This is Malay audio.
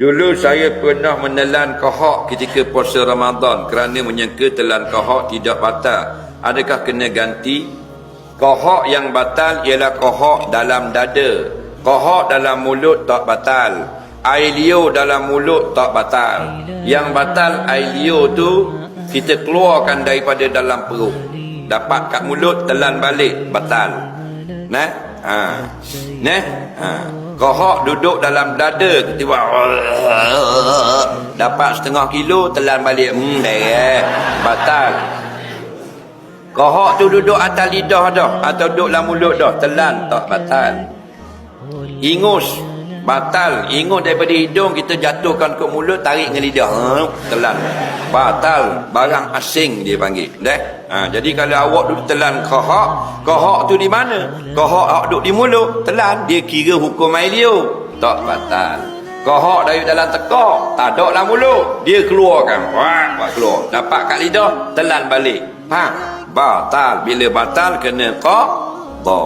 Dulu saya pernah menelan kohok ketika puasa Ramadan kerana menyangka telan kohok tidak batal. Adakah kena ganti? Kohok yang batal ialah kohok dalam dada. Kohok dalam mulut tak batal. Air liur dalam mulut tak batal. Yang batal air liur tu kita keluarkan daripada dalam perut. Dapat kat mulut telan balik batal. Kohok duduk dalam dada tiba dapat setengah kilo telan balik batal. Kohok tu duduk atas lidah dah atau duduk dalam mulut dah telan tak batal. Ingus batal. Ingus daripada hidung kita jatuhkan ke mulut tarik dengan lidah telan batal. Barang asing dia panggil jadi kalau awak duduk telan kohok tu di mana? Kohok awak duduk di mulut telan, dia kira hukum air liur tak batal. Kohok dari dalam tekak tak ada dalam mulut, dia keluarkan buat keluar dapat kat lidah telan balik batal. Bila batal kena qada.